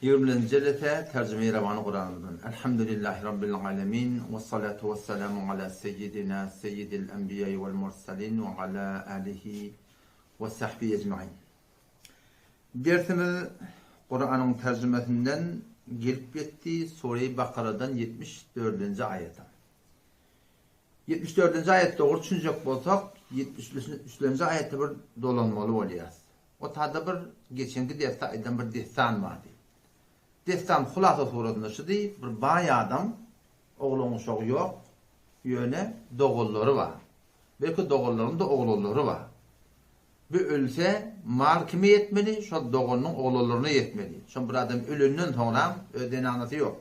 يوم جلته ترجمة روان القرآن. الحمد لله رب العالمين والصلاة والسلام على سيدنا سيد الأنبياء والمرسلين وعلى آله وصحبه أجمعين. Dersimiz Kur'an'ın tercümesinden gelip gitti Sure-i Bakara'dan 74. ayete. 74. ayette doğru düşünecek olsak 73. ayette bir dolanmalı oluyoruz. O tadı bir geçenki derste bir destan vardı. Destan hulasa suratında şu değil, bir bayağı adam oğlunun şoğu yok, yöne doğulları var. Belki doğulların da oğulları var. Bir ölse mal kime yetmeli? Şu doğulunun oğullarına yetmeli. Şu bir adam ölünden sonra ödeni anası yok.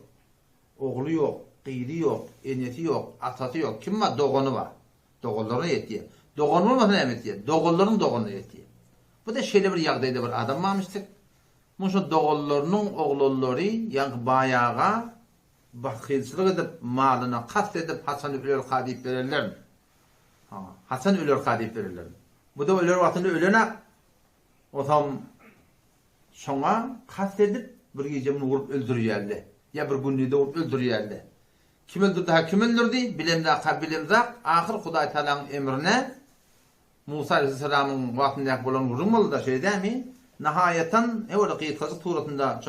Oğlu yok, kıydı yok, enesi yok, atası yok. Kim var? Doğunu var. Doğullarına yetiyor. Doğunu olmasına emetiyor. Doğulların doğunu yetiyor. Bu da şöyle bir yağdaydı bir adam varmıştık. Muşu doğullarının oğulları yani bayağı bakılçılık edip malına kast edip Hasan ölür kadip verirler mi? Hasan ölür kadip verirler mi? Bu da ölür vaktinde ölene o zaman şuna kast edip bir gece bunu vurup öldürüyorlar. Ya bir günlüğü de vurup öldürüyorlar. Kim öldürdü? Kim öldürdü? Bilemde ahir Huday Teala'nın emrine Musa Aleyhisselam'ın vaktinde bulan vurulmalı da şey değil mi? Nihayeten evvel kıyıtkazı turatında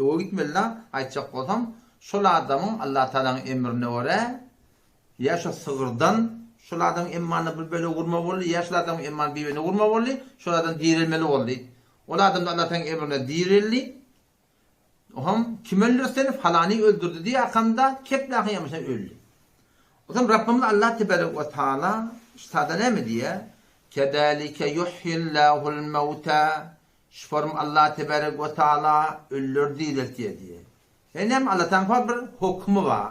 o gitmeliler aytacak olsam şol adamın Allah Teala'nın emrine göre ya şu sığırdan şol adamın emmanı bir böyle vurma oldu ya şol adamın emmanı bir böyle vurma oldu şol adam dirilmeli oldu. O adam da Allah Teala'nın emrine dirildi. O ham kim öldürse falani öldürdü diye akanda keplağı yamışlar öldü. O zaman Rabbimiz Allah Tebarek ve Teala işte ne mi diye kedalike yuhyillahul mevta şufarım Allah Tebarek ve Teala ölür diye. Yani Allah'tan var bir hükmü var,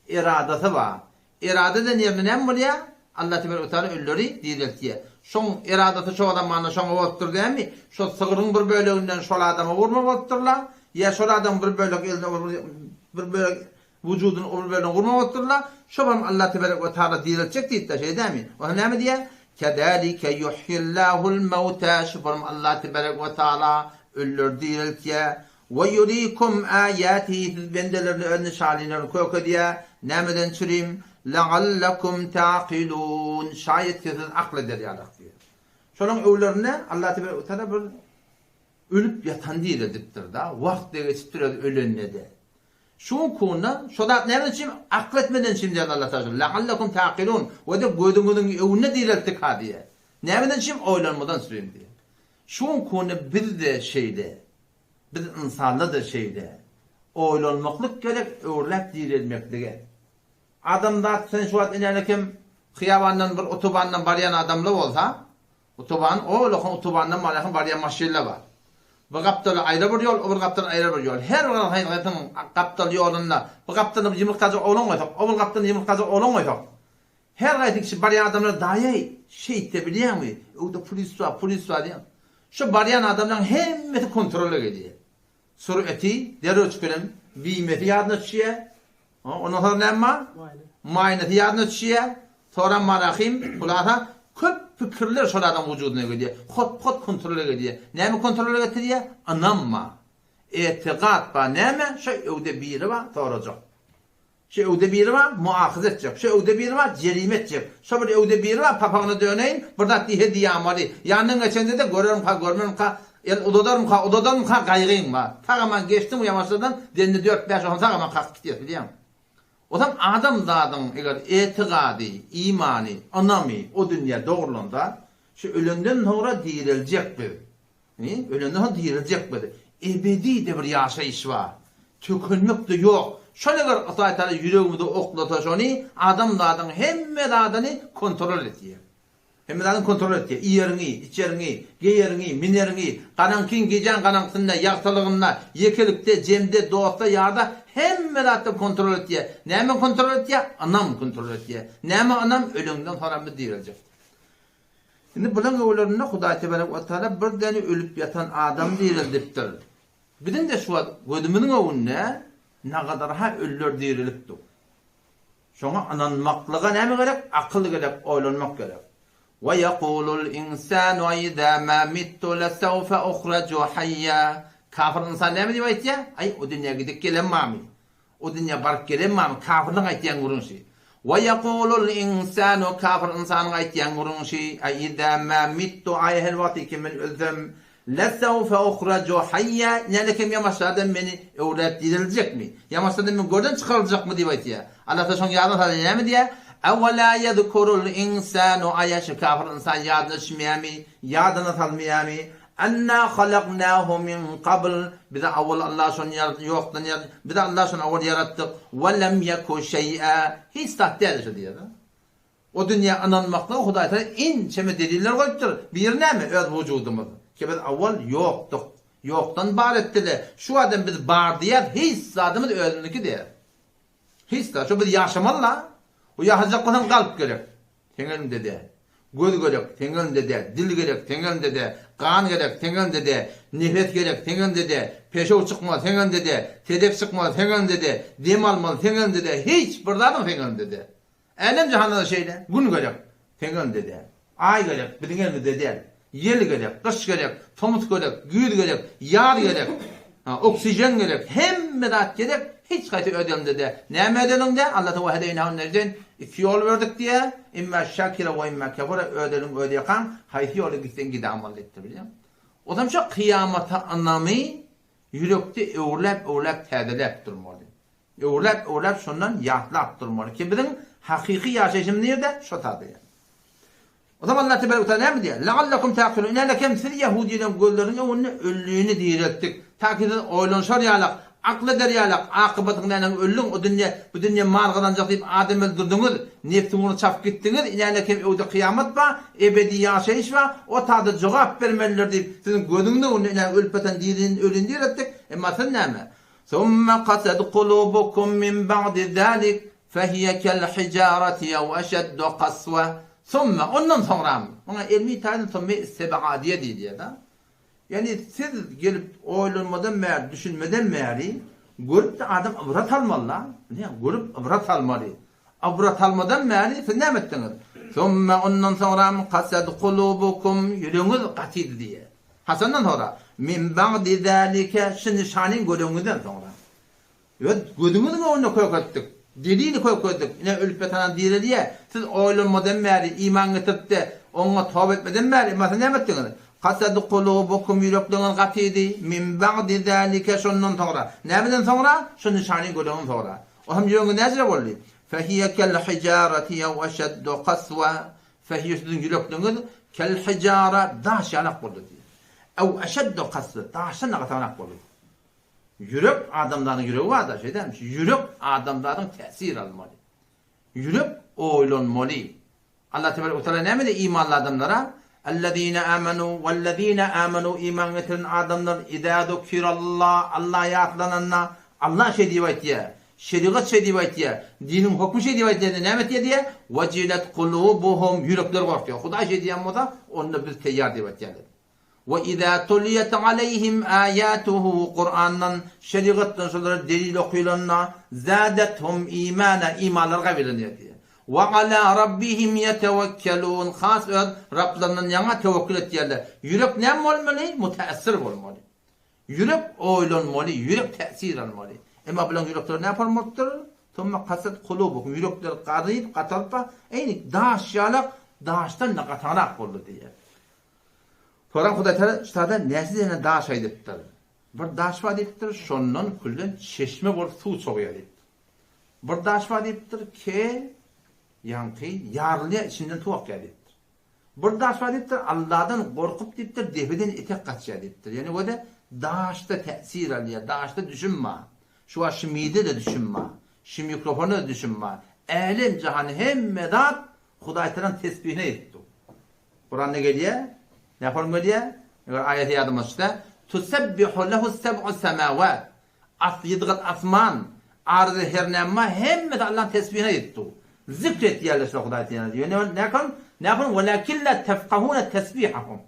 iradesi var. İrade de ne buraya? Allah Tebarek ve Teala ölür diye. Şun iradesi şu adamın şuna otur değil mi? Şu sığırın bir bölümünden şu adama vurma oturlar. Ya şu adam bir bölük elde bir bölük vücudun o bölümünden vurma oturlar. Şufarım Allah Tebarek ve Teala diye şey değil mi? O ne mi diye? Kedalike yuhyillahul mevta şufarım Allah Tebarek ve Teala ölür diye. Ve yurikum ayatihi bendelerini önüne şalinlerini koyuyor diye. Nemeden çürüm. Leallekum taqilun. Şayet siz akleder yalak diyor. Şunun öğlerine Allah Tebarek ve Teala bir ölüp yatan değil ediptir da. Vakt geçip duruyor ölünne de. Şu konuda şoda nereden için akletmeden şimdi Allah Teala leallekum taqilun ve de gödünün önüne dilettik ha diye. Nereden için oylanmadan süreyim diye. Şu konu bir de şeyde bir insanla da şeyde oylanmaklık gerek öğrek dirilmeklige. Adamda sen şu an inerken xiyabandan bir otobandan barayan adamla olsa otoban o lokun otobandan barayan maşinle var. Bu kaptalı ayrı bir yol, öbür kaptalı ayrı bir yol. Her bir hayatın kaptalı yolunda bu kaptanın yumurtacı olan var. Öbür kaptanın yumurtacı olan var. Her hayatın kişi barayan adamlar dahi şey de biliyor mu? O da polis var diye. Şu barayan adamların hemmeti kontrol ediyor. Sürati, derece çıkarım, biymeti yardım ediyor. Ondan sonra ne var? Muayeneti yardım ediyor. Sonra marahim, kulağına köp fikirler şu adam vücuduna gidiyor. Hot kontrol ediyor. Ne mi kontrol ediyor? Anamma. İtikad var. Ne mi? Şey evde biri var, soracak. Şey evde biri var, muahize edecek. Şey evde biri var, cerime edecek. Şey evde biri var, papağını döneyin, burada diye diyamari. Yanının geçende de görmem ka, odadarım ka gayrıyım var. Tağaman geçtim o yamaçlardan, denli 4-5 on tağaman kalk gidiyor, biliyor musun? O zaman adam zaten eğer itikadi, imani, anami o dünya doğrulanda şu ölümden sonra dirilecek bir. Ölümden sonra dirilecek bir. Ebedi de bir yaşayış var. Tükünmek de yok. Şöyle kadar Allah Teala yüreğimizde oklata şunu adam hemme adamı kontrol ediyor. Hemme adamı kontrol ediyor. İyerini, içerini, geyerini, minerini, kanankin gecen kanankında, yaktalığında, yekelikte, cemde, doğutta, yarda hemme adamı kontrol ediyor. Neyme kontrol ediyor? Anam kontrol ediyor. Neyme anam ölümden sonra mı dirilecek? Şimdi bunun öğlerinde Huday Tebarek ve Teala bir tane ölüp yatan adam diriliptir. Bizim de şu an gözümünün önüne ne kadar ha ölür diriliptir. Şuna ananmaklığa ne mi gerek? Akıl gerek, oylanmak gerek. وَيَقُولُ الْاِنْسَانُ اِذَا مَا مِتُّ لَسَوْفَ اُخْرَجُ حَيَّا Kafir insan näme diýip aýtýar? Ay o dünýä gidip gelenmämi. O dünýä baryp gelenmämi kafirliň aýtýan gurunşy. Wa yaqulul insanu kafir insanyň aýtýan gurunşy ay idza ma mittu ayhel waqti kimin ölsem la sawfa ukhraju hayya nelekem yamaşadan meni öwret diriljekmi? Yamaşadan men görden çykaryljakmy diýip aýtýar. Allah da şoň ýadyna sal näme diýär? Awala yadhkurul insanu ayaş kafir insan ýadyna düşmeýärmi? Ýadyna salmaýarmy? Anna halaqnahu min qabl bize awwal Allah şon ýokdan bize Allah şon awwal yaratdyk we lem yakun şeý'a hiç tahtiydi diýär. O dünýä ananmakda Hudaý taala inçeme deliller goýupdyr. Bir näme öz wujudumyz. Ki biz awwal ýokdyk. Ýokdan bar etdiler. Şu adam biz bar diýär, hiç zadymyz özüniki diýär. Hiç da şu biz ýaşamalla. O ýaşajakdan galp gerek. Teňelimde de. Göz gerek, teňelimde de. Dil gerek, teňelimde de. Kan gerek, teňelimde de. Nefret gerek, teňelimde de. Peşew çykma, teňelimde de. Tedek çykma, teňelimde de. Dem almaly, teňelimde de. Hiç bir zadym teňelimde de. Elem jahannada şeýle, gün gerek, teňelimde de. Ay gerek, bilingelimde de. Yel gerek, kış gerek, tomut gerek, güýd gerek, ýar gerek. Oksijen gerek, hemme zat gerek. Hiç gaýta ödelimde de. Näme ödelimde? Allah Teala hedeynahu nerden? İki yol verdik diye. İmma şakira ve imma kafara ödelim ödeýän haýsy ýoly gitsen gide amal etdi bilýär. Odam şu kıyamata anamy yürekde öwrläp täzelep durmaly. Öwrläp şondan ýatlap durmaly. Ki biziň hakyky ýaşaýyşym nerede? Şo taýda. Odam Allah Teala näme diýär? La'allakum taqilun. Innakum fil yahudiýen gollerini onu öllüğini diýretdik. Takide oýlanşar ýalak. Aklı derýalak, akybatyňdan öllüň o dünýä, bu dünýä margalanjak diýip adam öldürdiňiz, nefsiňi çap gitdiňiz, ýa-ni öwde kıyamat ba, ebedi ýaşaýyş ba, o taýda jogap bermeliler diýip, siziň gözüňde onu ölpeten diýin ölün diýretdik. Emma sen näme? Summa qasad qulubukum min ba'di zalik, fahiya kal hijarati aw ashaddu qaswa. Summa ondan soňra, ona ilmi taýdan soňra sebadiýe diýýär da. Yani siz gelip oylanmadan meğer, düşünmeden meğeri görüp de adam ibrat almalı. Ne? Görüp ibrat almalı. Ibrat almadan meğeri siz ne ettiniz? Sonra ondan sonra qasad qulubukum yüreğiniz qatiydi diye. Hasandan sonra min ba'di zalika şunu şanin görüngüden sonra. Evet, gözümüzün önüne koyup diliyle koyup yine ölüp yatanan diye diye siz oylanmadan meğeri iman getirip de ona tövbe etmeden meğeri mesela ne ettiniz? Qasad qulubukum yüreklerin qatiydi min ba'di zalika şondan sonra. Näbeden sonra? Şunu şany gören sonra. O hem ýöňe näzire boldy. Fahiya kal hijarati aw ashaddu qaswa. Fahiya yüreklerin kal hijara daş ýanak boldy. Aw ashaddu qaswa daşan ýanak boldy. Yürek adamlaryň ýüregi var da şeýdem. Yürek adamlaryň täsir almaly. Yürek oýlanmaly. Allah Teala näme de imanly adamlara اَلَّذ۪ينَ آمَنُوا وَالَّذ۪ينَ آمَنُوا iman getiren adamlar اِذَا ذُكِرَ اللّٰهِ Allah yatlananna Allah şey divayet diye şeriat şey divayet diye dinin hukmu şey divayet diye nemet diye وَجِلَتْ قُلُوبُهُمْ yürekler korkuyor. Huda şey diyen moda onunla biz teyyar divayet diye. وَاِذَا تُلِيَتْ عَلَيْهِمْ آيَاتُهُ Kur'an'dan şeriattan sonra delil okuyulanna زَادَتْهُمْ اِيمَانًا imanlar verileniyor diye. وَعَلَى رَبِّهِمْ يَتَوَكَّلُونَ Khas Rablarından yana tevekkül etdiler. Yürek ne olmalı? Müteessir olmalı. Yürek oylanmalı, yürek tesir almalı. Ama bilen yürekler ne yapmalıdır? Tümma qasad qulubukum yürekler qarıyıp qatalpa, eyni daş yalak, daştan da qatarak boldy diye. Sonra Hudaý Taala ştada näsine daş aýdypdyr. Bir daş var diýipdir, şondan külden çeşme bolup suw çogýar diýip. Bir daş var diýipdir ki yankı yarlıya içinden tuğak geliptir. Burada aşvadiptir Allah'dan korkup diptir, defeden etek kaçya diptir. Yani o da dağışta tesir alıyor, dağışta düşünme. Şu an şimide de düşünme, şu mikrofonu da düşünme. Ehlin cihanı hem medat Hudaý Teala'nın tesbihine etti. Kur'an'da geliyor, ne yapalım geliyor? Ayet-i yadımızda Tusebbihu lehu seb'u semavat yedgat asman arzı hernema hem medat Allah'ın tesbihine etti. Zikret yerleşme Hudaý Teala diyor. Ne yapın? وَلَكِنْ لَا تَفْقَهُونَ تَسْبِيحَهُمْ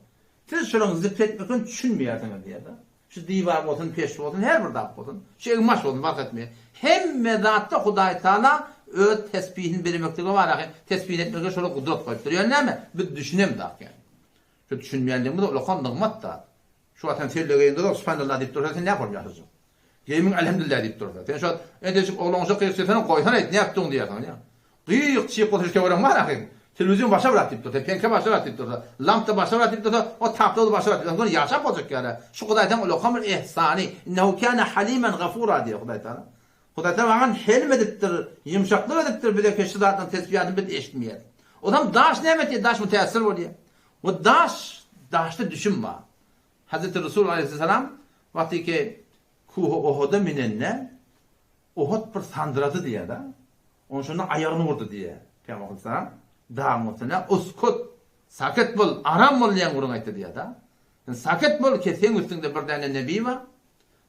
Siz şunun zikretmekten düşünmeyesiniz diye de. Şu divar olsun, peş olsun, her bir dağ olsun. Şu ilmaş olsun, fark etmiyor. Hem medatta Hudaý Teala öz tesbihin vermekte var. Tesbih etmekte şöyle kudret koyup duruyor. Ne mi? Bir düşünem daha yani. Şu düşünmeyenliğimiz de ulakan nıgmat da. Şu atan terlegeyinde de subhanallah deyip dursa sen ne yapamıyorsun? Yemin elhamdülillah deyip dursa. Sen şu edecek oğlanca kıyıkçeten koysan et ne yaptın diyorsun ya. Kıyık çiğ koşuşke varan var ahin. Televizyon başa bırak deyip dursa, penke başa bırak deyip dursa, lamp başa bırak deyip dursa, o tapta başa bırak deyip dursa, yaşap olacak yani. Şu Kuday'tan o lokamır ihsani. İnnehu kâne halimen gafura diyor Kuday'tan. Kuday'tan varan helm ediptir, yumuşaklık ediptir bir de keşidatın tesbihadını bir de eşitmeyer. O zaman daş ne emet diye, daş müteessir oluyor. O daşta düşün var. Hazreti Resul Aleyhisselam vakti ki kuhu Uhud'a minenne Uhud bir sandıradı diye da onun sonra ayağını vurdu diye Peygamber Aleyhisselam dağımısına uskut saket bol aram bol diyen vurun aydı diye da yani saket bol ki sen üstünde bir tane nebi var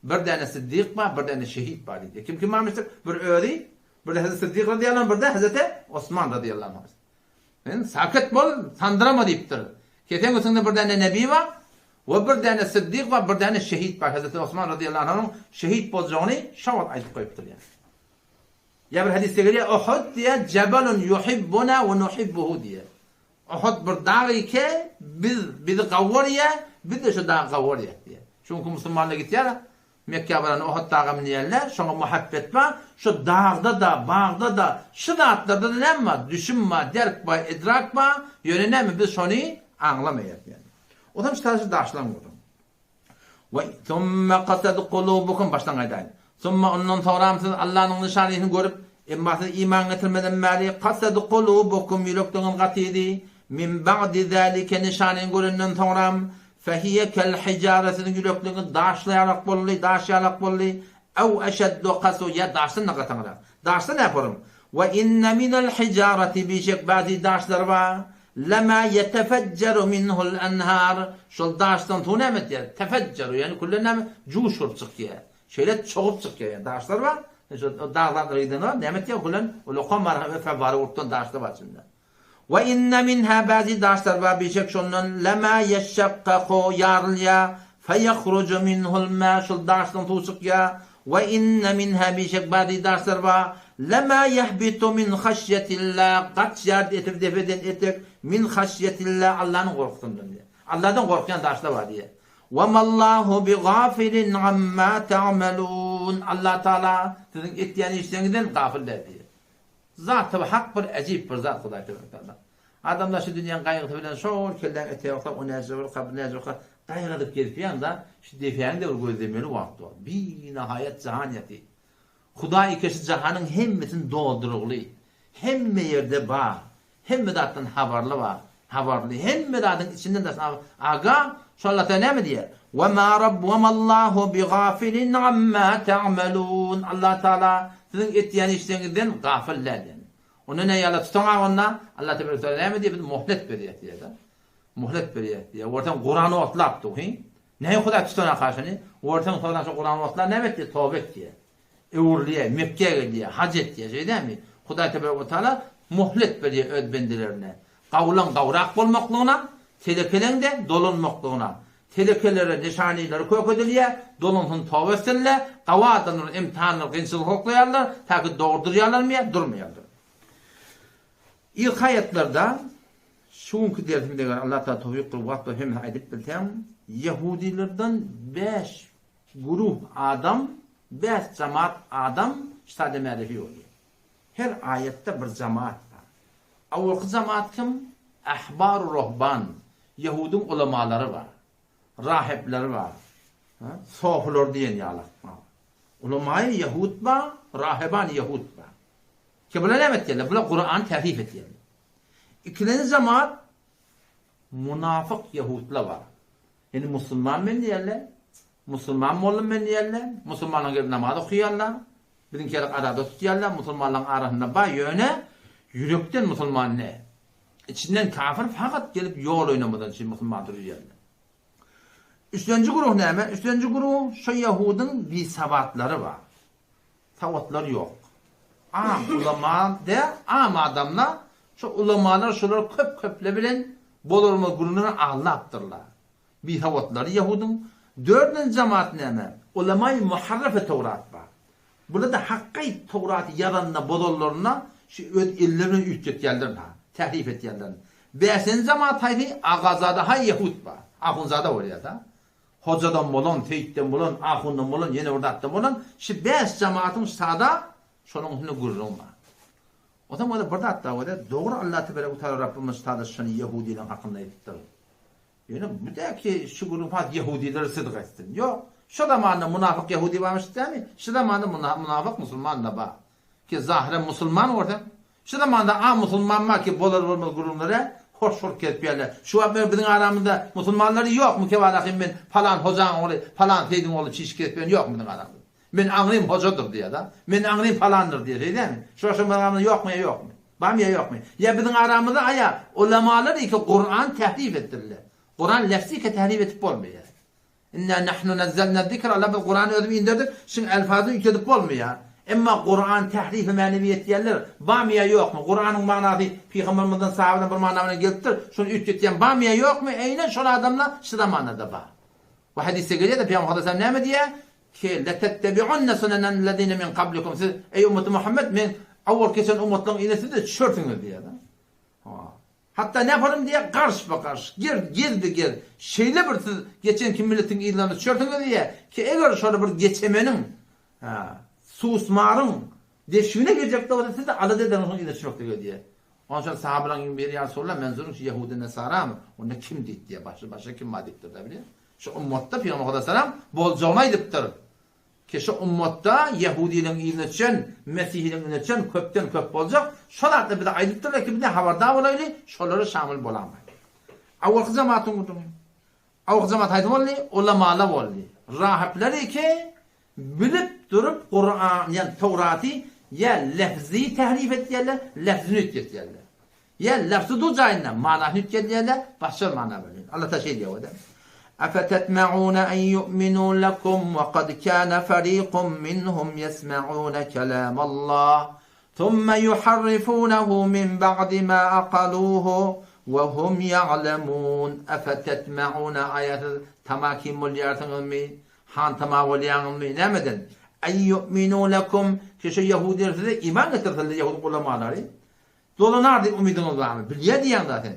bir tane siddiq var bir tane şehit var diye kim varmıştır bir öğri bir de Hazreti Siddiq radıyallahu anh bir de Hazreti Osman radıyallahu anh yani saket bol sandırama deyiptir ki sen üstünde bir tane nebi var ve bir tane siddiq ve bir tane şehit var. Hazreti Osman radıyallahu anh'ın şehit olacağını şavat ayıp koyuptur yani. Ya bir hadiste geliyor Uhud diye cebalun yuhibbuna ve nuhibbuhu diye. Uhud bir dağı ki bizi kavvarıya biz de şu dağı kavvarıya diye. Çünkü Müslümanlar gidiyor Mekke varan Uhud dağı miniyerler şuna muhabbet var. Şu dağda da bağda da şu dağıtlarda da ne var? Düşünme, derk var, idrak var. Yönene mi biz şunu anlamayız yani. O da işte daşlan vurdu. Ve thumme qasad qulubukum baştan aydan. Thumme ondan sonra siz Allah'ın nişanını görüp emmasi iman getirmeden beri qasad qulubukum yürekten qatidi min ba'di zalika nişanını göründen sonra fehiye kel hicaretin yürekten daşlayarak bolli daşlayarak bolli ev eşeddu qasu ya daşın naqatara. Daşın ne yaparım? Ve inne minel hicareti bi şek bazı daşlar var. Lema yetefecceru minhul enhar. Şol daştan tunemet ya. Tefecceru yani kullanam cuşur çıkıyor. Şöyle çoğup çıkıyor yani. Daşlar var. Şu dağlar giden var. Demet ya kullan o lokam marhamet fevvarı urtun daşlar var şimdi. Ve inne minha bazı daşlar var bir şey şondan lema yeşşakkaku yarlya feyahrucu minhul ma. Şol daştan tu çıkıyor. Ve inne minha bir şey bazı daşlar var. Lema yehbitu min haşyetillah. Kaç yard etip defeden etek min haşyetillah Allah'ın korkusundan diye. Allah'tan korkuyan daşlar var diye. Ve mallahu bi gafilin amma ta'melun. Allah Teala sizin ettiğin işlerinizden gafiller diye. Zat-ı hak bir acip bir zat Huday Teala. Adamlar şu dünyanın kaygısı bilen şol kelden ete yoksa o nezir kabul nezir kaygıdıp gelip yanda şu defiyen de gözlemeli vakti var. Bir nihayet zahaniyeti. Huday keşi cahanın hemmetin dolduruglu. Hemme yerde var. Hemme dattan haberli var. Haberli. Hemme dattan içinden de aga şu Allah Teala ne diye? Ve ma rabbumallahu bi gafilin amma ta'melun. Allah Teala sizin ettiğin işlerinizden gafiller yani. Onu ne yala tutan onunla Allah Teala ne diye bir muhlet veriyor diye de. Muhlet veriyor diye. Ortadan Kur'an'ı otlaptı. Ne Huday tutana karşını? Ortadan sonra Kur'an'ı otlap ne diye? Tövbe diye. Eğurliye, Mekke'ye diye, hac et diye şey değil mi? Huday Teala muhlet veriyor öz bendilerine. Kavlan kavrak olmaklığına, telekelen de dolunmaklığına. Telekelere, nişanileri köküdülüyor, dolunsun tövbesinle, kavadanın imtihanını kınçılık oklayarlar, ta ki doğrduruyorlar mı, durmuyorlar. İlk ayetlerden, şunki dersimde Allah Teala tevfik kılıp vakti hem edip bilsem, Yahudilerden 5 grup adam, 5 cemaat adam işte merifi oluyor. Her ayette bir cemaat var. Avvalki cemaat kim? Ahbar-ı Ruhban. Yahudun ulemaları var. Rahipleri var. Sohlar diyen yalak var. Ulemayı Yahud var, rahiban Yahud var. Ki buna ne ettiler? Buna Kur'an terhif ettiler. İkinci cemaat münafık Yahudlar var. Yani Müslüman men diyorlar. Müslüman molum men diyorlar. Müslümanlar gelip namaz okuyorlar. Bizimkiler arada tutuyorlar. Müslümanların arasında bay yöne yürekten Müslüman ne? İçinden kafir fakat gelip yol oynamadan için Müslüman duruyorlar. Üçüncü grup ne mi? Üçüncü grup şu Yahud'un bir savatları var. Savatları yok. Ulema de adamlar şu ulemalar şuları köple bilen bolurma grubunu ağlattırlar. Bir savatları Yahud'un. Dördüncü cemaat ne mi? Ulema-i muharrefe Tevrat var. Burada da hakkı Tevrat'ı yaranına bolurlarına şu illerini ücret yerlerine, tehrif et yerlerine. Beşinci cemaat haydi Ağazada hay Yahud var. Ahunzada oraya da. hocadan bolan, teyitten bolan, ahundan bolan, yine ordattan bolan, şu 5 cemaatın sada şonun üstüne gurrunma. O zaman da burada hatta o da doğru Allah Teala utar Rabbimiz tadı şunu Yahudilerin hakkında ettir. Yani bu da ki şu grupat Yahudileri sıdk etsin. Yok. Şu zamanında münafık Yahudi varmış değil mi? Şu zamanında münafık Müslüman da var. Ki zahiren Müslüman orada. Şu zamanda Müslüman var ki bolar olmaz gruplara hoş ketpiyorlar. Şu an bizim aramızda Müslümanları yok mu ki var ben falan hocan oğlu, falan teydin oğlu çiş ketpiyor yok mu bizim aramızda? Ben anlayayım hocadır diye da. Ben anlayayım falandır diye değil mi? Şu aramızda yok mu ya yok mu? Var mı ya yok mu? Ya bizim aramızda aya ulemalar ki Kur'an tehrif ettirirler. Kur'an lafzi ki tehrif etip olmuyor. İnna nahnu nazzalna zikra Allah bil Kur'an'ı ödüm indirdik. Şimdi elfazı yükledip olmuyor. Ama Kur'an tahrifi meneviyet yerler. Bamiye yok mu? Kur'an'ın manası Peygamberimizden sahabeden bir manavına geliptir. Şunu ütçetiyen bamiye yok mu? Eynen şunu adamla şu zamanında var. Bu hadise geliyor da Peygamber Aleyhisselam ne mi diye? Ki letettebi'unne sunenellezine min kablikum. Siz ey ümmeti Muhammed men avval geçen ümmetlerin inesi de tişörtünüz diye da. Hatta ne yaparım diye karşı bakar. Gir. Şeyle bir siz geçen kim milletin ilanı tişörtünüz diye. Ki eğer şöyle bir geçemenin susmarın deşvine girecek de o da siz de adı deden onun inesi çok diye. Onun için sahabelerin bir yer sorular menzurun ki Yahudi Nesara mı? Onda kim deyip diye başa kim madiktir da biliyor. Şu ümmette Peygamber Aleyhisselam bolcama ediptir. Ki şu ümmette Yahudilerin ilinetçen, Mesihlerin ilinetçen köpten köp olacak. Şolar da bir de aydıptırlar ki bir de havardar olaylı, şoları şamil bolamaydı. Avvalki zamanatın kudum. Avvalki zamanat haydım olaylı, ulamalar olaylı. Rahipleri ki bilip durup Kur'an, yani Tevrat'ı ya lafzi tehrif ettilerler, lafzini ütgettilerler. Ya lafzı ducayla manasını ütgettilerler, başka mana böyle. Allah da şey diyor o da. أفتتمعون أن يؤمنوا لكم وقد كان فريق منهم يسمعون كلام الله ثم يحرفونه من بعد ما أقلوه وهم يعلمون أفتتمعون آيات تماكين مليارتهم han tamavoliyanın nemeden ay yu'minu lekum kişi Yahudiler iman getirdiler Yahudi ulemaları dolanardı umidiniz var mı biliyor diyen zaten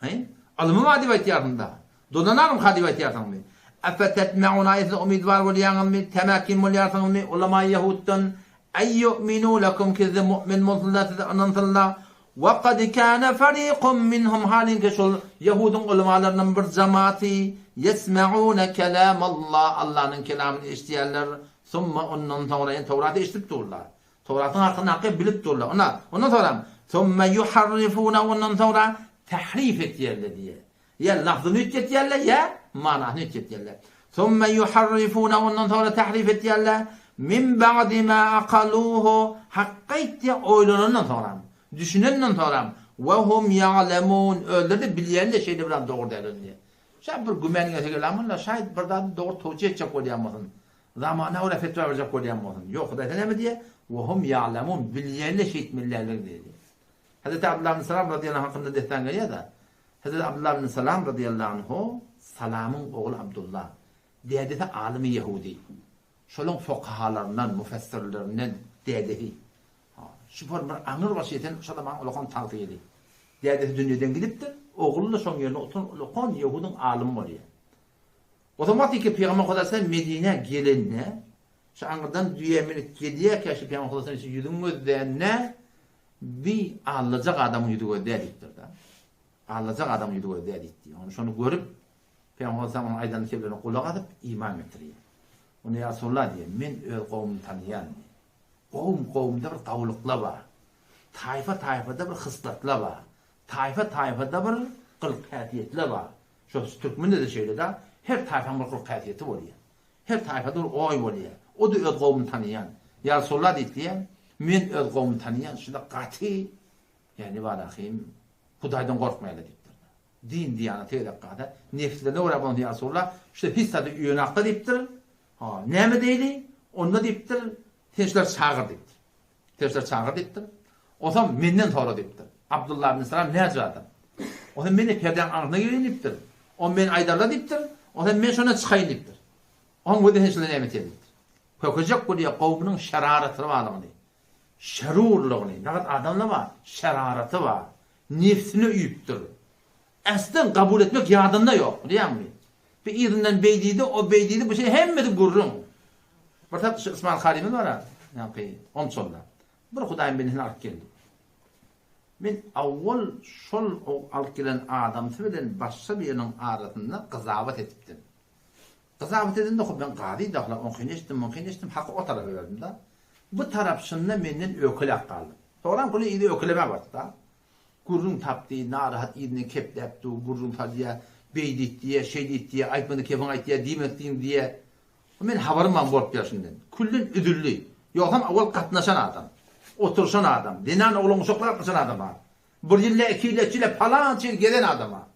he alımı vadi ihtiyarında dolanarım hadi ihtiyarında afetetme'un ayetinde umid var oliyanın temakin muliyatın ulema Yahud'dan ay yu'minu lekum kişi mu'min muzillatı anantıllah ve kad kana fariqun minhum halin keşol Yahudun ulemalarının bir cemaati yesma'una kelam Allah Allah'ın kelamını işleyenler sonra ondan sonra Tevrat'ı işitip dururlar. Tevrat'ın hakkını bilip dururlar. Ondan sonra sonra yuharrifuna ondan sonra tahrif ettilerler diye. Ya lafzını ütgettilerler ya manasını ütgettilerler. Sonra yuharrifuna ondan sonra tahrif ettilerler min ba'di ma aqaluhu hakkıyla oylanandan sonra düşünenden sonra ve hum ya'lemun öldürde bilen de şeyde bilen doğru derler diye. Şayet bir gümenine tegelamınla şayet buradan doğru tavsiye edecek oluyamazsın. Zamanına öyle fetva verecek oluyamazsın. Yok da ne mi diye? وَهُمْ يَعْلَمُونَ Bilyenle şehitmirlerler diye. Hazreti Abdullah bin Salam radıyallahu anh hakkında destan geliyor da Hazreti Abdullah bin Salam radıyallahu anh Salam'ın oğlu Abdullah dedesi alimi Yahudi. Şolun fukahalarından, müfessirlerinden dedesi. Şu bir anır vasiyeten şu zaman olağan takdir ediyor. Dedesi dünyadan gidiptir. Oğlunu da son yerine oturan Yahud'un alimi oluyor. Otomatik Peygamber Aleyhisselam Medine gelinne şu anından düyemelik gediye ki Peygamber Aleyhisselam için yüzünü üzerine bir alacak adamın yüzünü dediktir da. Alacak adamın yüzünü dediktir. Onu şunu görüp Peygamber Aleyhisselam'ın aydan kebirine kulak atıp iman ettiriyor. Onu ya Resulullah diye men öz kavmini tanıyan kavmda bir tavlıklar var. Tayfada bir hıslatlar var. Tayfada bir kılkatiyetler var. Şu Türkmen'de de şeyle de her tayfanın bir kılkatiyeti oluyor. Her tayfada bir oy oluyor. O da öz kavmini tanıyan. Ya Resulullah diye men öz kavmini tanıyan şurada katı yani var ahim Hudaydan korkmayla diptir. Din diyaneti öyle kadar. Nefslerine uğrayan ya Resulullah işte hissede üyenakta diptir. Ne mi değil? Onda diptir. Teşler çağır diptir. Teşler çağır diptir. O zaman menden sonra diptir. Abdullah bin Salam ne acıdan? O zaman beni perden ağına gelin diptir. O men aydarla diptir. O zaman men şuna çıkayın diptir. Onun bu da teşler nemet ediptir. Kökecek bu diye kavminin şeraratı var adamı diye. Şerurluğunu. Ne kadar adamla var? Şeraratı var. Nefsini üyüptür. Aslen kabul etmek yardımda yok. Değil mi? Bir irinden beydiydi, o beydiydi, bu şey hemmeti gurrun. Bir tat İsmail Halim'in var ha. Yani onçolla. Bir Hudayım beni alıp geldi. Men awwal şol alıp gelen adam bilen başka birinin arasında qızavat etipdim. Qızavat edinde ben qadi daqla onqiniştim, haqqı o tarafa verdim da. Bu tarafşında menden ökül aqaldı. Soran kulu idi öküleme var da. Gurrun tapdı, narahat idini keplepdi, gurrun fadiya beydit diye, şeydit diye, aytmadı kefan ayt diye, dimettin diye. Men habarım var bolup yaşından. Kullun üdüllü. Yoxam awal qatnaşan adam. Otursan adam. Dinan oğlum soklar atmasan adama. Bir yille, 2 yille, 3 yille falan çil gelen adama.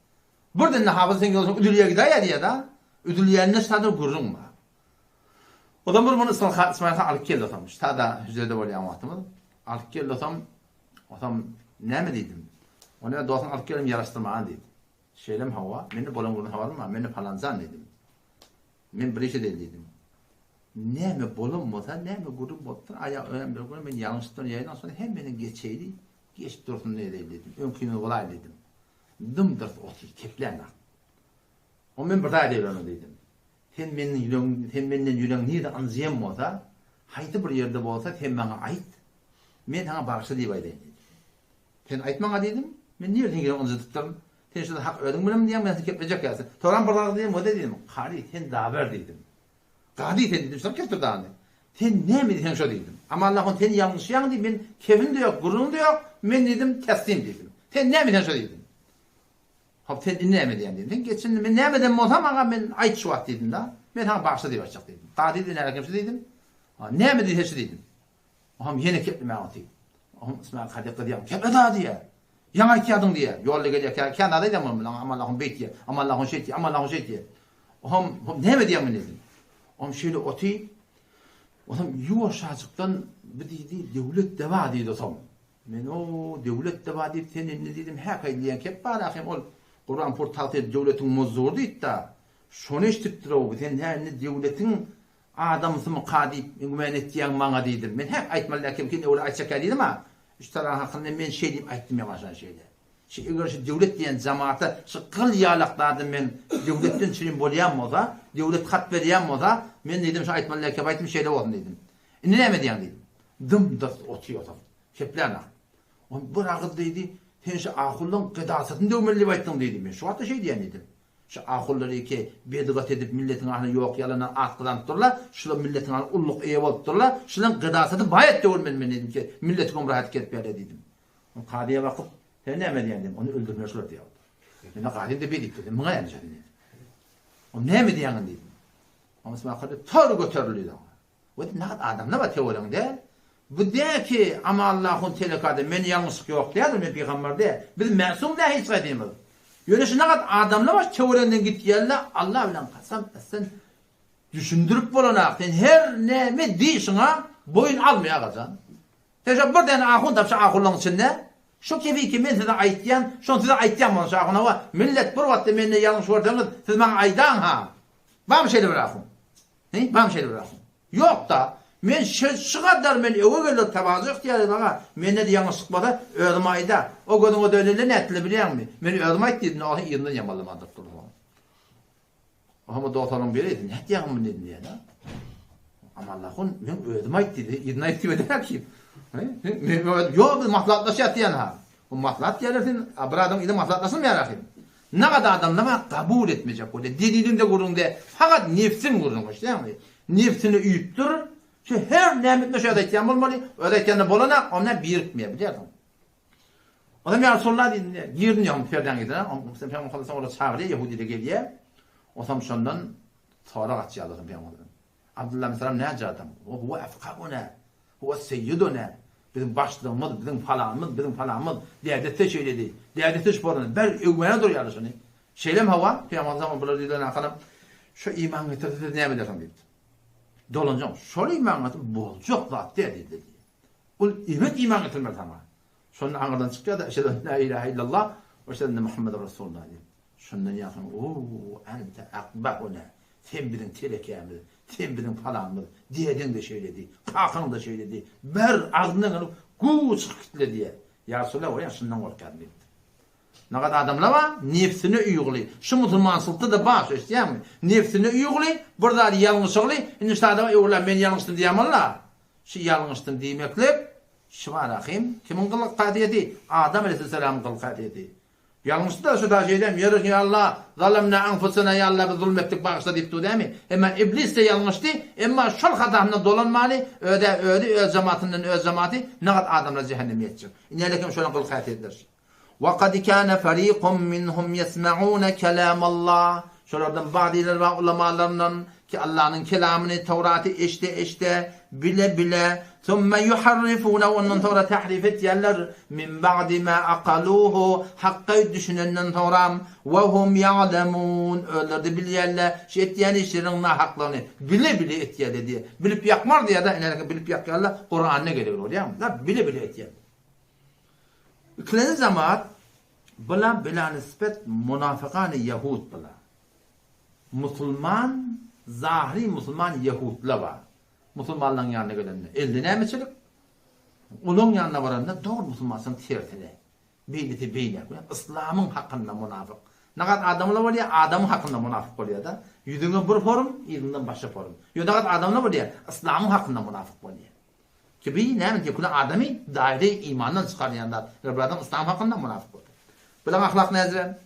Buradan ne hafız sen yolsun üdülüye gider ya diye da. Üdülüyenine sadır gurrun mu? O da bunu İsmail Han alıp geldi otamış. Ta da hücrede böyle anlattım. Alıp geldi otam ne mi dedim? Ona doğsan alıp geldim yarıştırmağın dedim. Şeylem hava, beni bolan gurrun havarım var, beni falancan dedim. Ben bir işe dedim. Ne mi bolum moza, ne mi gurrun bottan, ayağı önemli bir gurrun, ben yanlışlıktan yayından sonra hem benim geçeydi, geç dursun ne dedim, önkünü olay dedim. Dımdırt oti, keplerine. O ben bir daha dedim. Sen benden yülen neydi anziyem moza, haydi bir yerde olsa sen bana ait, ben sana bağışlı deyip ayda dedim. Sen aytmana dedim, ben niye öyle anzıdıktım? Sen şurada hak ödün bilmem diyem, ben keplecek yazsın. Toran bir dedim, o dedim, kari sen daha ver dedim. Gadi sen dedim, sen kestir dağını. Sen ne mi dedim, şu dedim. Ama Allah'ın seni yanlış yan dedim, ben kefim de yok, gurrun da yok, ben dedim, teslim dedim. Sen ne mi dedim, şu dedim. Hop sen ne mi dedim dedim. Geçsin, ben ne mi dedim, ama ben ayt şu at dedim da. Ben sana bağışla diye başlayacak dedim. Gadi de nereye kemşi dedim. Ne mi dedim, şu dedim. Oğlum yine kepli ben atayım. Oğlum İsmail Kadiyak'ta diyem, keple daha diye. Yana iki adım diye. Yolda geliyor, kendi adaydı mı? Aman Allah'ın beyt diye, aman Allah'ın şey diye, aman Allah'ın şey diye. Oğlum ne mi diyem dedim. Oğlum şöyle otayım. Oğlum yuvaşacıktan bir dedi, devlet deva dedi oğlum. Ben o devlet deva deyip senin ne dedim, hekay diyen kep bana akım ol. Kur'an portaltı devletin muzurdu itta. Şunu iştirttir o, sen ne devletin adamısı mı kadip, güven ettiyen bana dedim. Ben hep aytmalı kim ki öyle aytacak dedim ama. İşte hakkında ben şey deyip ayttım yavaşan şeyler. Şu devlet diyen cemaate şu kıl yağlaklardım ben devletten çirin bolayam moza, devlet kat veriyem moza, ben dedim şu aytmalı kim aytım şeyler olsun dedim. Ne mi diyen dedim. Dımdırt otuyor tam. Keplerine. On bırakıp dedi, sen şu ahulun gıdasatını dövmeli ayttım dedim. Ben şu hatta şey diyen dedim. Şu ahulları ki bedigat edip milletin ahını yok yalana atkıdan durlar, şular milletin ahını ulluk ev olup durlar, şular gıdasatı bayat dövülmeli ben dedim ki milletin rahat ketip dedim. On kadiye bakıp sen ne mi diyen dedim, onu öldürmüyorlar diye. Ben kadiyem de bedik dedim, bana yanacak dedim. O ne mi diyen dedim. Ama İsmail Kadiyem tar götürülüydü. O dedim, ne kadar adam ne var teorin de? Bu de ki ama Allah'ın telekade, men yanlışlık yok diye, ben peygamber de. Biz mesum de hiç kadiyemiz. Yöne şu ne kadar adamlar var, teorinden git yerle, Allah bilen kasam, sen düşündürüp bulanak, sen her ne mi değilsin ha, boyun almaya kazan. Sen şu bir tane ahun tapşı ahunların içinde, şu kefi ki men size aytyan, şunu size aytyan bana şu ahuna var, millet bir vakitte menle yanlış vardınız, siz bana aydan ha. Bana bir şeyle bırakın. Bana bir şeyle bırakın. Yok da, men şu kadar men eve gelir tabazı ihtiyarı bana, men ne de yanlış sıkmadı, ödüm ayda. O günün o dönüyle ne etli biliyor musun? Men ödüm ayda dedin, o yerinden yamalamadık durdu. Ama doktorun biriydi, ne diyeceğim mi dedin diye. Ama Allah'ın, men ödüm ayda dedi, yerinden ayda dedi ki. Yok, biz mahlatlaşa diyen ha. O mahlat gelirsin, bir adam idi mahlatlasın mı yarakın? Ne kadar adam ama kabul etmeyecek öyle. Dediğin de gurun de, fakat nefsin gurun işte. Nefsini üyüttürür. Şu her nimetine şu ödeyken bulmalı, ödeyken bolana ona birikmeye biliyor musun? O zaman ya Resulullah dedi, girdin ya Ferden gider. Sen Peygamber orada çağırıyor, Yahudi'de geliyor. O zaman şundan sonra kaçıyor Allah'ın Peygamber'den. Abdullah mesela ne adam? O huve efkâbuna, huve seyyiduna. Bizim başlığımız, bizim falanımız diyadette söyledi. Diyadette sporunu. Ben övmeye dur yarışını. Şeylem hava, Peygamber zaman burada dediler akalım. Şu iman getirdi ne edersin dedi. Dolanacağım. Şöyle iman getirdi, bolcuk zat dedi. O evet iman getirmez ama. Şunun angadan çıkıyor da eşheden la ilahe illallah ve eşheden de Muhammed Resulullah dedi. Şundan yakın, ooo ente akbahuna. Sen bilin telekemiz, sen bilin falanımız, diyedin de söyledi, kalkan da söyledi, ber ağzından alıp, kuğu çıkıtlı diye. Ya Resulallah oraya şundan korkarım dedi. Nagat adamlar var, nefsini uyguli. Şu musulmansılıkta da baş, işte mi? Nefsini uyguli, burada yanlış ugli, indi şada ulan men yanlıştım diyamalla. Şu yanlıştım diýmeklik, şu var ahim, kimin kılık qadiyeti? Adam aleyhisselam kılık qadiyeti. Yanlıştı da şu da şeyden, yarın ya Allah, zalimna anfusuna ya Allah, biz zulmettik bağışla deyipti değil mi? Ama iblis de yanlıştı, ama şol hatamına dolanmalı, öde öz cemaatinden öz cemaati, nagat adamla cehenneme yetecek. İnelekim şöyle kılık qadiyetidir. وَقَدْ كَانَ فَرِيقٌ مِّنْهُمْ يَسْمَعُونَ كَلَامَ اللّٰهِ Şuradan bazıları var ulemalarından ki Allah'ın kelamını Tevrat'ı işte bile ثُمَّ يُحَرِّفُونَ ondan sonra tahrif etyerler min ba'di ma aqaluhu hakkı düşünenden sonra وَهُمْ يَعْلَمُونَ öylerde bilirler şey etyen işlerin haklarını bile etyerler diye bilip yakmar diye da bilip yakarlar Kur'an'a geliyor değil mi? Bile etyer. İkinci zaman bila nispet münafıkan Yahud bila. Musulman, zahiri Musulman Yahudla var. Musulmanların yanına gelenler. Eline miçilik? Onun yanına varanlar doğru Musulmansın tertine. Beyleti beyle. İslam'ın hakkında münafık. Ne kadar adamla var ya adamın hakkında münafık oluyor da. Yüzüne bir forum, yüzünden başka forum. Ne kadar adamla var ya İslam'ın hakkında münafık oluyor. Ki bir ne ki kula adamı daire imandan çıkaryanlar. Rabbadan İslam hakkında münafık oluyor. Bilen ahlak nezre.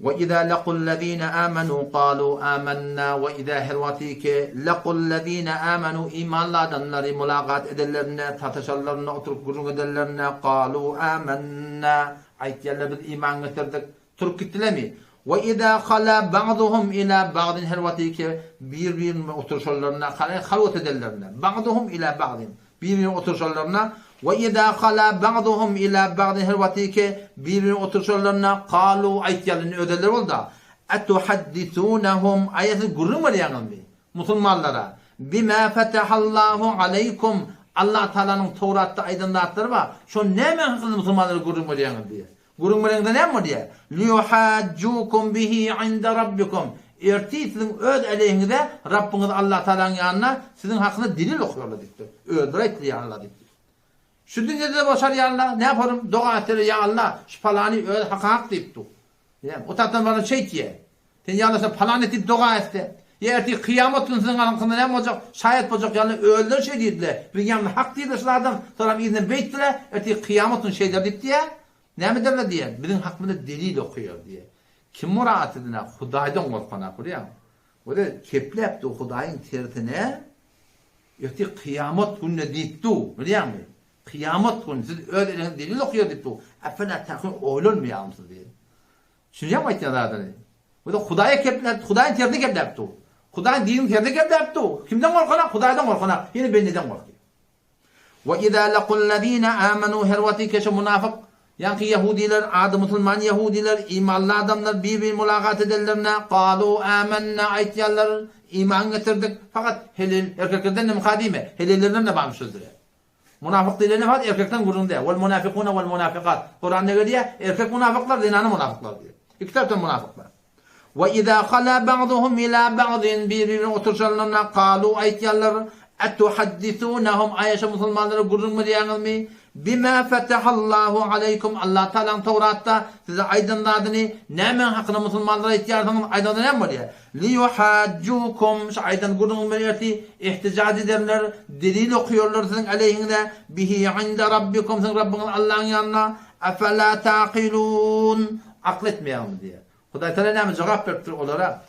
وَإِذَا لَقُوا الَّذ۪ينَ آمَنُوا قَالُوا آمَنَّا وَإِذَا هِرْوَتِيكَ لَقُوا الَّذ۪ينَ آمَنُوا imanlardanları mulakat ederlerine, tartışarlarına, oturup gurur ederlerine قَالُوا آمَنَّا ayet yerler biz iman getirdik. Türk gittiler mi? وَإِذَا خَلَى بَعْضُهُمْ إِلَى بَعْضٍ هِرْوَتِيكَ birbirine oturuşlarına, halvet ederlerine. بَعْضُهُمْ إِلَى بَعْضٍ birbirine oturuşlarına وَإِذَا خَلَى بَعْضُهُمْ إِلَى بَعْضٍ هِرْوَتِيكَ birbirine oturuşlarına قَالُوا ayet yerlerini öderler oldu. اَتُحَدِّثُونَهُمْ ayeti gurur var yanım bir. Musulmanlara. بِمَا فَتَحَ اللّٰهُ عَلَيْكُمْ Allah Teala'nın Tevrat'ta aydınlatları var. Şu ne mi hakkında Musulmanlara gurur var yanım diye. Gurur var yanında ne mi diye? لِيُحَاجُّوكُمْ بِهِ عِنْدَ رَبِّكُمْ sizin öz aleyhinde Rabbiniz Allah Teala'nın yanına sizin hakkında delil okuyorlar diktir. Öldürek diye Allah diktir. Şu dünyada da boşar ya Allah. Ne yaparım? Dua ettir ya Allah. Şu falani öyle hak deyip dur. Yani o taraftan bana şey diye. Sen ya Allah sen falan etip dua etti. Yerti kıyamet günü sizin hakkında ne olacak? Şayet olacak yani öldür şey dediler. Bir yanında hak dediler şu adam. Sonra izine beyttiler. Yerti kıyamet günü şeyler deyip diye. Ne mi derler diye. Bizim hakkında delil okuyor diye. Kim murat edine? Hudaydan korkana kuruyor. O da keplep de Hudayın tertine. Yerti kıyamet günü deyip dur. Biliyor musun? Kıyamet günü siz öyle delil okuyor deyip bu. Efendim takım olunmuyor musunuz diye. Şimdi yapma ihtiyarlardan. Bu da Huday'a keplep, Huday'ın terdi keplep tu. Huday'ın dinin terdi keplep tu. Kimden korkana? Huday'dan korkana. Yine ben neden korkuyor? Ve izâ lequllezîne âmenû hervatîke şu münafık. Yani Yahudiler, adı Müslüman Yahudiler, imanlı adamlar birbirine mülakat ederlerine قَالُوا آمَنَّا ayetlerler iman getirdik. Fakat helal erkeklerden de mukadime. Helallerden de bağımsızdır. Münafık dillerine fakat erkekten gururun diye. وَالْمُنَافِقُونَ وَالْمُنَافِقَاتِ Kur'an'da göre diye erkek münafıklar, dinanı münafıklar diyor. İki taraftan münafıklar. وَإِذَا خَلَى بَعْضُهُمْ إِلَى بَعْضٍ birbirine oturuşlarına قَالُوا ayetlerler اَتُحَدِّثُونَهُمْ Ayşe Müslümanlara gurur mu diyanız mı? Bima fetahallahu aleykum Allah Teala'nın Tevrat'ta size aydınladığını nemen hakkında Müslümanlara ihtiyacınız aydınladı ne mi diye? Liyuhaccukum şu aydın gururun meliyeti ihticac ederler, delil okuyorlar sizin aleyhine bihi inde rabbikum sizin Rabbiniz Allah'ın yanına efela taqilun akletmeyelim diye. Huday Teala ne mi cevap verdi onlara?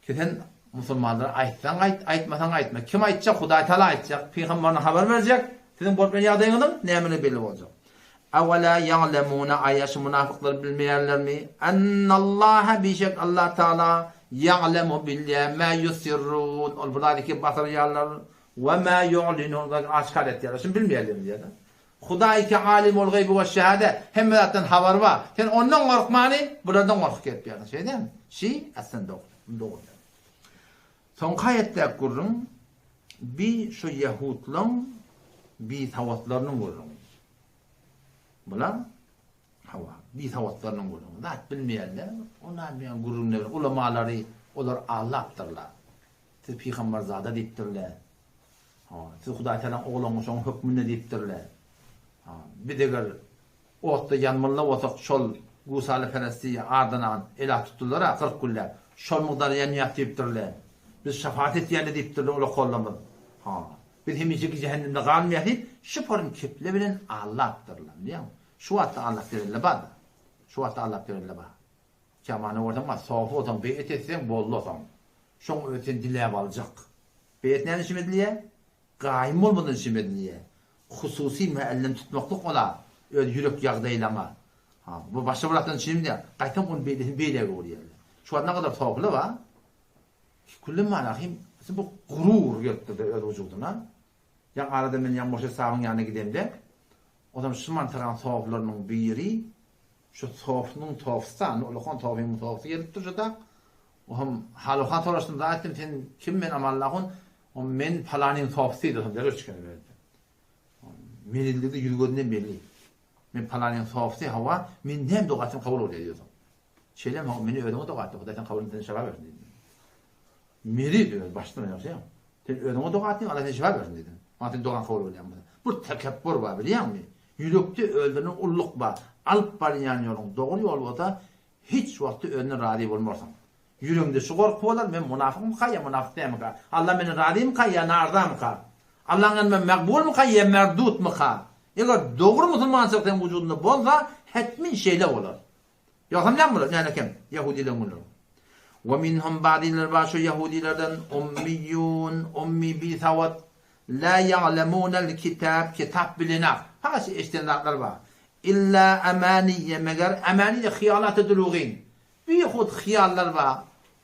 Ki sen Müslümanlara aytsan aytmasan aytma. Kim aytacak? Huday Teala aytacak. Peygamberine haber verecek. Sizin korkmayın yağdayınızın ne emini belli olacak. Evvela ya'lemûne ayyaşı münafıklar bilmeyenler mi? Ennallaha bişek Allah Teala ya'lemu bilye ma yusirrun. Buradaki basarıyarlar ve ma yu'linun. Aşkar ettiler. Şimdi bilmeyenler diye. Huday ki alimul gaybi ve şehade. Hem zaten haber var. Sen ondan korkmanı buradan korkuk etmeyen. Şey değil mi? Aslında doğru. Son ayette kurun bir şu Yahudların bir tavatlarının vurun. Bula hava bir tavatlarının vurun. Zat bilmeyenler, onlar bilen gururun ne? Ulemaları, onlar Allah'tırlar. Siz Peygamber zada deyiptirler. Siz Huday Teala oğlanın son hükmünü deyiptirler. Bir deger otta yanmalla olsak şol Gusalı Felestiye ardınan elah tuttular 40 günler. Şol miqdar yaniyat deyipdirler. Biz şefaat etýärler deyipdirler ola kollamız. Ha. Biz hemijeki cehennemde galmaýar diýip şu form keple bilen Allah'tırlar. Diýär. Şu wagtda Allah berelle bad. Şu wagtda Allah berelle bad. Kemany ortama sofu otam beýet etseň boldy otam. Şoň öten diläp aljak. Beýet näme işmediliýe? Gaýym bolmadan işmediliýe. Hususi muallim tutmaklyk ola. Öz ýürek ýagdaýlama. Ha, bu başga biratdan şimdi gaýtam onu beýle görýärler. Şu wagtna kadar sowukly ba. Kullu manahim bu gurur geldi öz wujuduna. Ýa arada men ýa boşa sagyň ýanyna gidemde. Odam şuman taran sowuklarynyň biri şu sowfnyň towstan, ulaqan towbyň towsy gelip durjada. Ohm haluhat torasynda aýtdym sen kim men amallahyn? O men palanyň towsy dedim der öçkeni berdi. Menildi ýürgönden belli. Men palanyň towsy hawa men nem dogatym kabul bolýar. Şeýle meni ödüňe dogatdy, Hudaýdan kabul eden şaba berdi. Meri diyor baştan ýaşaýan. Sen ödüňe dogatdy, Allahyň şaba berdi dedi. Maten dogan kabul bolýan. Bu tekebbür bar bilýärmi? Ýürekde öldürüň ulluk bar. Alyp barýan ýoluň dogry ýol bolsa, hiç wagtda önüne rady bolmarsan. Yüreğimde şu korku bolar, men munafıkım kayya, munafık däme ka. Allah meni radym kayya, nardam ka. Allah'ın men makbul mu kayya, merdut mu ka. Eger dogry musulmançylyk wujudunda bolsa, hetmin şeýle bolar. Ýoksa näme bolar? Näme kim? Yahudiler bolar. Ve minhum ba'diler başo Yahudilerden ummi bi thawat la ya'lamunal kitab kitap bilina. Haşi iştenler var. İlla amaniye meger amaniye hiyalat edulugin. Bir hud hiyallar var.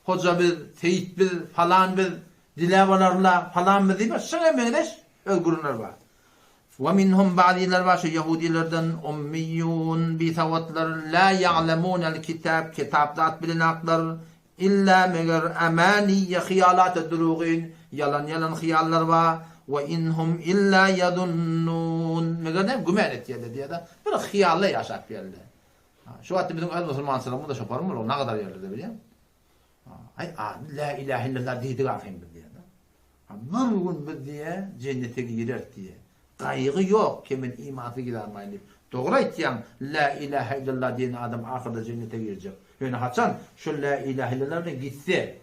Hoca bir, teyit bir, falan bir, dilevalarla falan bir diye şuna meğleş öldürünler var. Ve minhum ba'diler var şu Yahudilerden ummiyun bi thavatlar la ya'lamunal kitab kitaptat bilinaklar illa meger amaniye hiyalat edulugin. Yalan hiyallar var. Ve inhum illa yadunnun. Meger ne gümen etýärler diýär. Bir hiyalla ýaşap geldi. Şu wagtda bizim öz musulmançylarymyz da şoparmy ol, ne kadar ýerlerde bilýär. Ay la ilahe illallah diýdik ahym diýär. Bir gün biz diýe cennete girer diýe. Gaýgy ýok, kimin imany gidermeýän diýip. Dogry aýtýan la ilahe illallah diýen adam ahyrda cennete girecek. Ýöne haçan şu la ilahe illallah bilen gitse,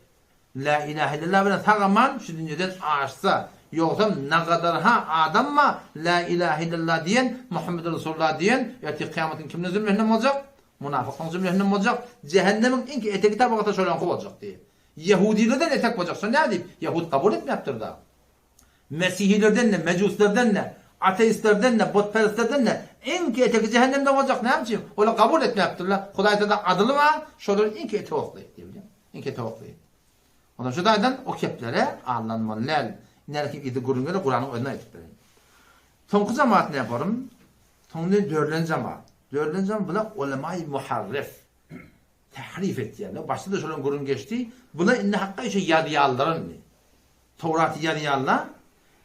la ilahe illallah bilen tagaman şu dünýeden aşsa, ýoksa ne kadar adam ma la ilahe illallah diýen, Muhammed Resulullah diýen, ýa-da kıyametin kimne zümrehine boljak? Munafıkın zümrehine boljak? Cehennemin inki eteki tabakata şolan boljak diýe. Yahudilerden etek boljak. Şo näme diýip? Yahud kabul etmepdir da. Mesihilerden ne, mecuslerden ne, ateistlerden ne, botperestlerden ne, inki eteki cehennemde boljak. Näme üçin? Ola kabul etmepdirler. Hudaýda adyly ma, şolar inki etek oklayıp diýip. İnki etek oklayıp. Ondan şu daýdan o keplere anlanmalylar. Nereki idi gurunları Kur'an'ın önüne aytıkları. Tonku cemaat ne yaparım? Tonku dörlen cemaat. Dörlen cemaat buna ulema-i muharrif. Tahrif ettiğinde. Başta da şöyle gurun geçti. Buna inne hakka işe yariyalların ne? Tevrat'ı yariyallar.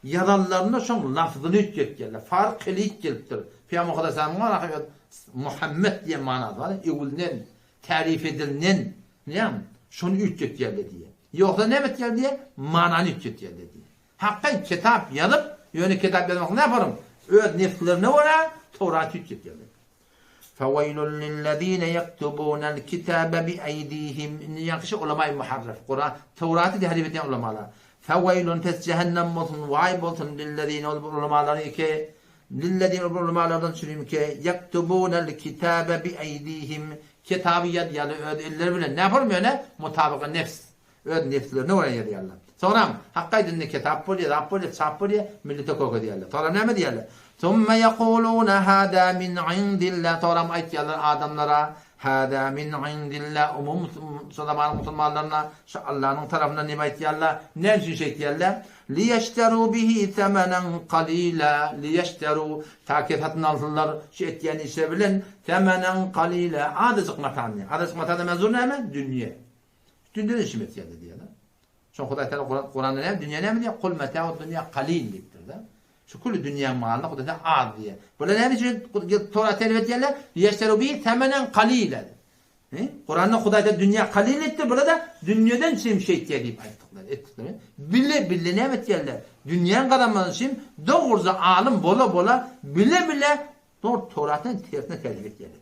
Yarallarında şun lafzını yüklettiler. Fark elik geliptir. Peygamber Aleyhisselam'ın var. Muhammed diye manası var. Evulnen, tarif edilinen. Ne? Şunu yüklettiler diye. Yoksa ne ettiler diye? Mananı yüklettiler diye. Hakka kitap yazıp, yönü kitap yazmak ne yaparım? Öz nefslerine vara, Tevrat'ı yüklettiler. فَوَيْلٌ لِلَّذ۪ينَ يَكْتُبُونَ الْكِتَابَ بِأَيْد۪يهِمْ Yakışı ulema-i muharref. Kur'an, Tevrat'ı tahrif eden ulemalar. فَوَيْلٌ pes cehennem olsun, vay bolsun lillezine ulemaları ki, lillezine ulemalardan sürüm ki, يَكْتُبُونَ الْكِتَابَ بِأَيْد۪يهِمْ Kitabı yalı öz eller bile ne yaparım yani? Mutabıkı nefs. Öz nefslerine vara yarıyarlar. Sonra hakka edinne kitap bolýar, rap bolýar, çap bolýar, millete koku diýerler. Sonra näme diýerler? Summa yaquluna hada min indillah. Sonra aýtýarlar adamlara hada min indillah. Umum musulmanlarına şu Allah'ın tarafından näme aýtýarlar? Ne üçin şeýtýärler? Liyeşteru bihi thamanan qalila. Liyeşteru takifatan aldylar. Şeýtýän ise bilen thamanan qalila. Adyjyk matanny. Adyjyk matanda mezur näme? Dünýe. Dünýede işim etýärler diýerler. Şu Hudaý Teala Kur'an'da ne? Dünya ne diyor? Kul meta'ud dünya qalil diptir da. Şu kullu dünya malına Hudaý az diye. Böyle ne diyor? Tevrat telvet diyorlar. Yeşteru bi thamanan qalila. Kur'an'da Hudaý Teala dünya qalil etti. Böyle de dünyadan çim şey deyip ayttıklar. Bile ne diyorlar? Dünyanın qadamadan çim doğruca alim bola bile doğru Tevrat'ın tersine telvet diyorlar.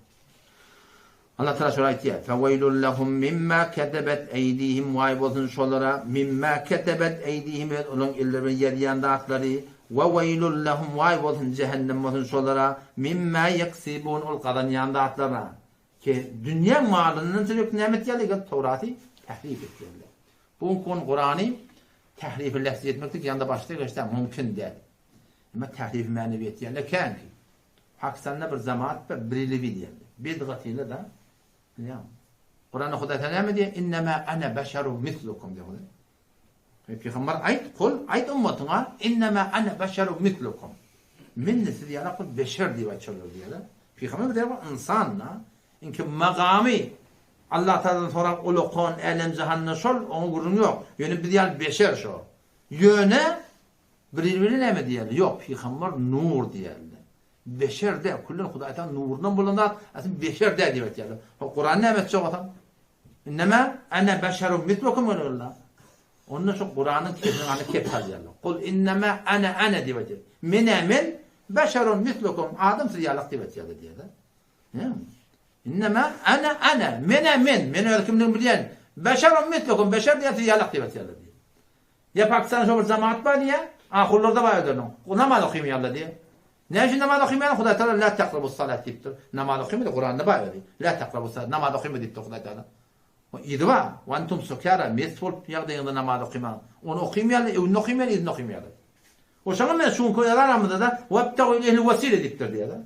Allah Teala şöyle ayet ya. Feveylul lehum mimma ketebet eydihim vay bolsun şolara mimma ketebet eydihim onun ellerine yeriyen dağıtları ve veylul lehum vay bolsun cehennem bolsun şolara mimma yaksibun ol qadan yan dağıtlarına ki dünya malının çocuk nimet geldi Tevrat'ı tahrif ettiler. Bu Kur'an'ı tahrif lafz etmekte yanında başlıyor işte mümkün değil. Ama tahrif maneviyet yani kan haksanna bir zamaat bir bildi. Bidgatiyle da ya. Kur'an'da Huda Teala ne diyor? İnnemâ ana beşerun mislukum diyor. Peygamber ayet kul ayet ummatına innemâ ana beşerun mislukum. Min siz ya kul beşer diye açılıyor diyorlar. Peygamber diyor insanla inki magami Allah Teala'dan sonra ulukon elem cehennem şol onun gurun yok. Yönü bir diğer beşer şu. Yöne birbirine mi diyor? Yok Peygamber nur diyor. Beşer de kullen Hudaytan nurundan bulunlar aslında beşer de diyor yani. Kur'an ne demek çok adam? İnnemâ ana beşerun mislukum diyorlar. Onun çok Kur'an'ın kendini kepaz diyorlar. Kul innemâ ana diyor. Min beşerun mislukum adam siyalık diyor diyorlar. Ya. İnnemâ ana min öyle kimden bilen beşerun mislukum beşer diye siyalık diyor diyorlar. Ya Pakistan şu cemaat var diye ahullarda var diyor. O namaz okuyayım yalla diye. Ne için namaz okuyayım? Huda Teala la takrabus salat diptir. Namaz okuyayım da Kur'an'da var diyor. La takrabus salat namaz okuyayım diptir Huda Teala. O idva ve entum sukara mesful yağdığında namaz okuyayım. Onu okuyayım yalla, onu okuyayım yalla, izin okuyayım yalla. O zaman ben şunu koyarlar amada da vebtegu ileyhil vesile diptir diyorlar.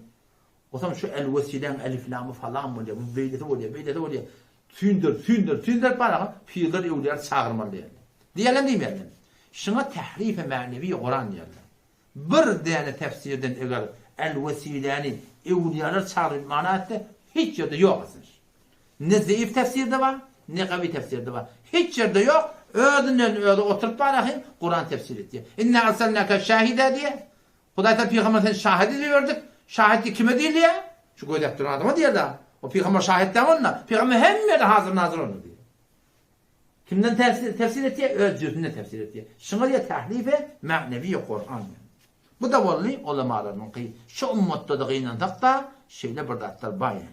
O zaman şu el vesilen elif lamı falan mı diyor. Bu beyleti oluyor. Tündür para fiiller evliler çağırmalı diyorlar. Diyelim değil mi? Şuna tahrif-i manevi Kur'an diyorlar. Bir tane tefsirden eğer el-vesileni evliyalar çağırıp manaatte hiç yerde yok aslında. Ne zayıf tefsirde var, ne kavi tefsirde var. Hiç yerde yok. Öyle oturup bakayım Kur'an tefsir etti. İnne arsalnaka şahide diye. Hudayta Peygamber'den şahidi diyorduk. Şahitlik kime değil ya? Şu gödep duran adama diye da. O Peygamber şahitten onunla. Peygamber hem yerde hazır nazır onu diyor. Kimden tefsir etti? Öz cüzünden tefsir etti. Şuna diye tahrife manevi Kur'an. Bu da vallahi ulemaların ki şu ummatta da gıynan takta şeyle birdatlar bayan.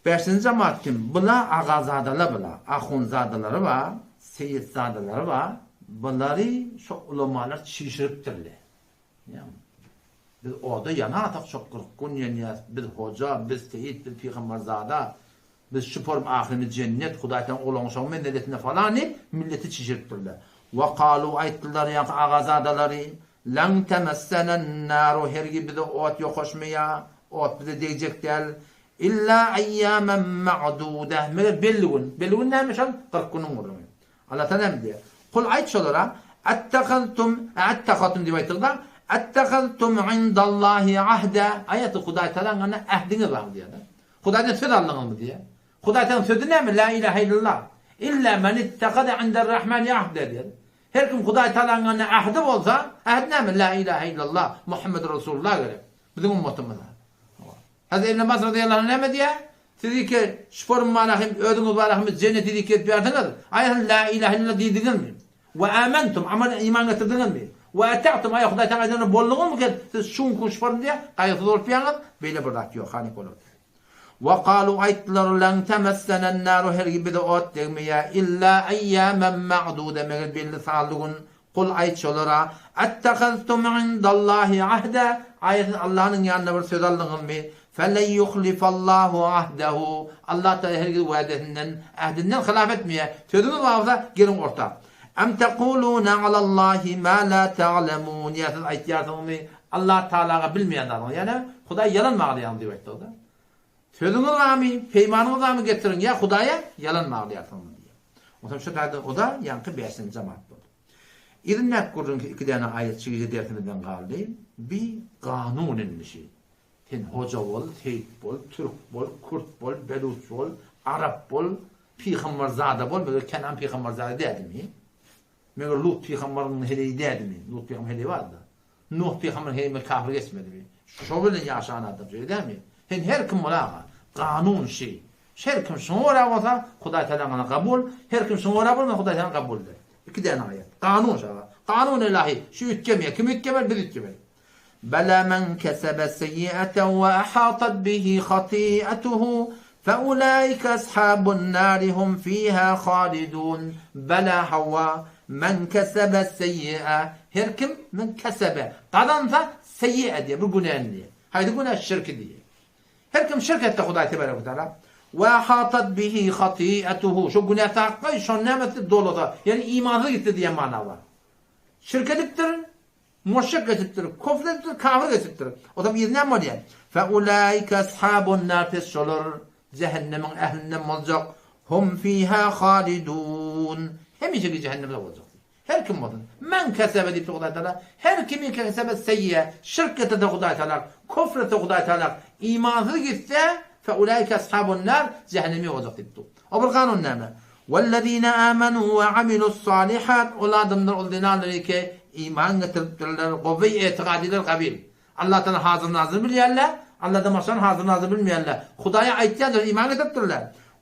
5. cemaat kim? Bula ağazadalar bula. Ahunzadaları var. Seyidzadaları var. Bunları şu ulemalar çişiriptirler. Yani biz orada yana atak çok 40 gün yanıyız. Biz hoca, biz seyit, biz peygamberzada, biz şüphorum ahirimiz cennet, Hudaytan olağuşan mendeletine falan milleti çişiriptirler. Ve kalu ayttılar yani ağazadaları lan temessenen naru her gibi de ot yokoşmaya, ot bize diyecek değil. İlla ayyamen ma'dude. Meğer belligun neymiş al? 40 günün olur. Allah Teala diyor. Kul ayet şolara attakhatum diye ayetler. Attakhatum indallahi ahda. Ayet-i Huday Teala'nın ahdini var diyor. Huday'dan söz Allah'ın mı diye. Huday'dan sözü ne mi? La ilahe illallah. İlla men ittakada inde'r-Rahman ahda diyor. Her kim Huday Teala'nın ahdi olsa ahd ne mi? La ilahe illallah. Muhammed Resulullah göre. Bizim ummatımız. Hazreti İbn Abbas radıyallahu anh ne diye? Dedi ki şüphorum malahim, ödünüz malahim, cenneti dikkat verdiniz. Ayet la ilahe illallah dediniz mi? Ve amentum, aman iman getirdiniz mi? Ve eta'tum, ayet Huday Teala'nın bolluğun mu ki? Siz şun şüphorum diye kayıtsız olup yanınız. Böyle bir rak yok, hanik olur. Ve kalu ayetler lan temessenen naru her gibi de ot demeye illa ayyamen ma'dude meğer belli sağlığın. Kul ayet şolara attakaztum indallahi ahda. Ayet Allah'ın yanında bir söz aldınız mı? فَلَنْ يُخْلِفَ اللّٰهُ عَهْدَهُ Allah Teala herkes vaadetinden, ahdinden hilaf etmeye. Sözümüz varsa gelin orta. اَمْ تَقُولُونَ عَلَى اللّٰهِ مَا لَا تَعْلَمُونَ Yasız ayet yaratımı Allah Teala'ya bilmeyen adam. Yani Huday yalan mı ağlayan diyor orada. Sözümüz var mı? Peymanımız var mı getirin ya Huday'a yalan mı ağlayan diyor. O zaman şu tarzda o da yankı 5. cemaat oldu. İrinnek kurduğun 2 tane ayet çıkıcı dertimizden kaldı. Bir kanun inmişi. Sen hoca ol, teyit bol, Türk bol, Kürt bol, Beluç bol, Arap bol, Peygamberzade bol, böyle Kenan Peygamberzade derdi mi? Böyle Lut Peygamber'in heleyi derdi mi? Lut Peygamber'in heleyi vardı. Nuh Peygamber'in heleyi kafir geçmedi mi? Şöyle yaşayan adam söyle değil mi? Her kim ola kanun şey. Her kim şunu oraya Huday Teala'na kabul, her kim şunu oraya Huday Teala'na kabul der. 2 tane ayet. Kanun şaha. Kanun ilahi. Şu ütkemiye, kim ütkemel, biz ütkemel. بلى من كسب سيئة وأحاطت به خطيئته فأولئك أصحاب النار هم فيها خالدون. بلى هو من كسب السيئة هركم من كسب قدنفا سيئة دي بقنان دي هاي تقول الشرك دي هركم شركة تاخد اعتباره وتعالى وحاطت به خطيئته شو قناه تاقي شو نامت الدولة يعني إيمان ذي دي معناه شركة تبتر مشرك تبتر كفر تبتر كافر تبتر وطب يذنام مليان فأولئك أصحاب النار تسولر جهنم أهل النموذج هم فيها خالدون هم يجي جهنم الوجه هركم مطن من كسب دي تقضى تعالى هركم كسب السيئة شركة تقضى تعالى كفر تقضى تعالى إيمان ذي فأولئك أصحاب النار جهنم وجه تبتو وبالقانون نامه والذين آمنوا وعملوا الصالحات أولادهم من الأولدنان لك إيمان قوي اعتقادي للقبيل الله تعالى حاضر ناظر بالله الله دمشان حاضر ناظر بالله خدايا ايتيان إيمان تبتل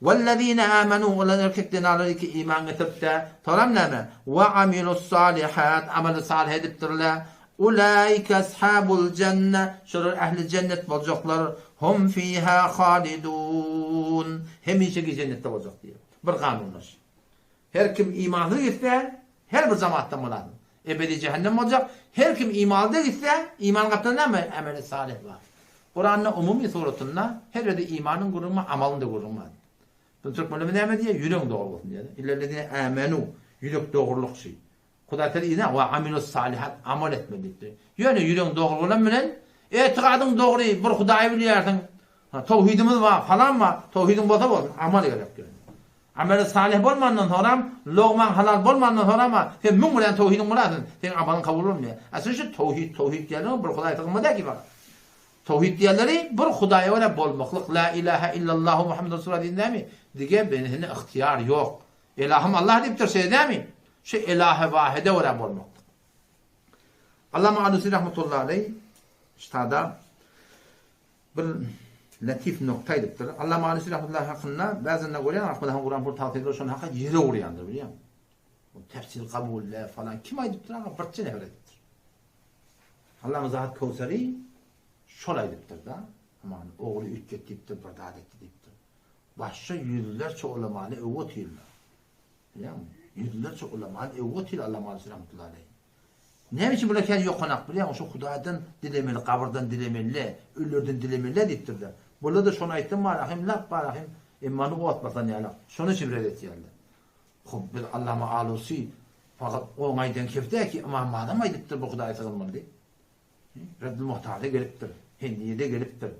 والذين آمنوا ولنركتنا لك إيمان تبتل طرمنا وعملوا الصالحات عمل الصالح تبتل أولئك أصحاب الجنة شر أهل الجنة بوجقلر هم فيها خالدون هم يشكي جنة توجقلر برقانونش her kim imanlı ise her bir cemaatten mulan ebedi cehennem olacak. Her kim imanlı ise iman kaptanında mı ameli salih var. Kur'an'ın umumi suretinde her bir imanın kurulma amalında kurulma. Bu Türk mülümü ne diye yürek doğruluk diye. İllellezine amenu yürek doğruluk şey. Kuda tedine ve amilus salihat amel etmelidir. Yani yürek doğruluğuna bilen itikadın doğru bir Hudayı biliyorsun. Tevhidimiz var falan var. Tevhidin bota var. Amel gerekiyor. Amel salih bolmandan sonra lokman halal bolmandan sonra ama sen müm bilen tevhidin muradın sen amalın kabul olmuyor. Aslında şu tevhid diyelim bir Hudayı takılmadı ki bak. Tevhid diyenleri bir Hudayı öyle bolmaklık la ilahe illallah Muhammed Resulullah dinler mi? Dige benim ihtiyar yok. İlahım Allah deyip de şey değil mi? Şu ilahe vahide öyle bolmaklık. Allah ma'alusi rahmetullahi aleyh işte da bir latif noktaydıktır. Allah ma'alusi rahmetullahi hakkında bazen ne görüyor? Akmadan Kur'an bu tavsiye ediyor. Şunun hakkı yere uğrayandır biliyor musun? Tefsir kabulle falan. Kim aydıptır ama parça nevrettir. Allah'ın zat Kevseri şolaydıptır da. Aman oğlu üccet deyiptir, bardadet deyiptir. Başka yüzlerce ulemalı evvet yıllar. Biliyor musun? Yüzlerce ulemalı evvet yıl Allah ma'alusi rahmetullahi aleyh. Ne biçim böyle kendi yok konak biliyor musun? Şu Hudaydan dilemeli, kabirden dilemeli, ölürden dilemeli deyiptir de. Burada da şunu ayettim var, ahim laf var, ahim immanı o atmasan ya. Şunu için reddet yerler. Bir Allah ma'alusi fakat o aydan kefte ki ama madem aydıptır bu Huday'a sığınmalı değil. Reddül Muhtar'da geliptir. Hindiye'de geliptir.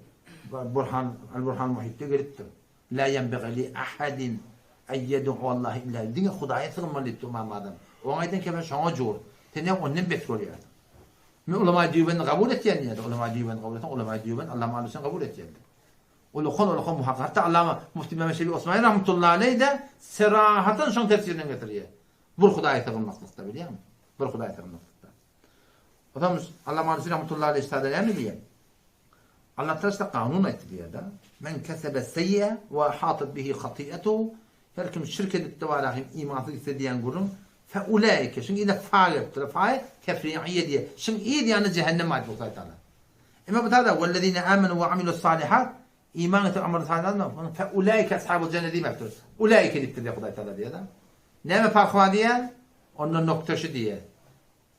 Burhan Muhit'te geliptir. La yenbeği li ahadin eyyedun vallahi illa. Dine Huday'a sığınmalı deyiptir madem. O aydan kefte şuna cor. Tene onun bekliyor. Mi ulema diyorlar kabul ettiler ya. Ulema diyorlar kabul ettiler. Ulema diyorlar Allah ma'alusen kabul ettiler. Ulukon muhakkak. Hatta Allama Mufti Mehmet Şebi Osmani rahmetullahi aleyh de serahaten şun tefsirinden getiriyor. Bu Huday'a sığınmaklıkta biliyor musun? Bu Huday'a sığınmaklıkta. O zaman Allah ma'alusen rahmetullahi aleyh istadar mi diyor? Allah Teala kanun ettiriyor da. Men kesebe seyye ve hatat bihi khati'etu. Her kim şirk edip de var imansız istediyen kurum فأولئك شن إذا فاعل تفريعية دي شن إيد يعني جهنم ما تبغى تعالى إما بتهذا والذين آمنوا وعملوا الصالحات إيمان الأمر الصالحات فأولئك أصحاب الجنة دي مكتوب أولئك اللي بتدي قضاء تعالى دي هذا نعم فاخوا دي أن النقطة شدية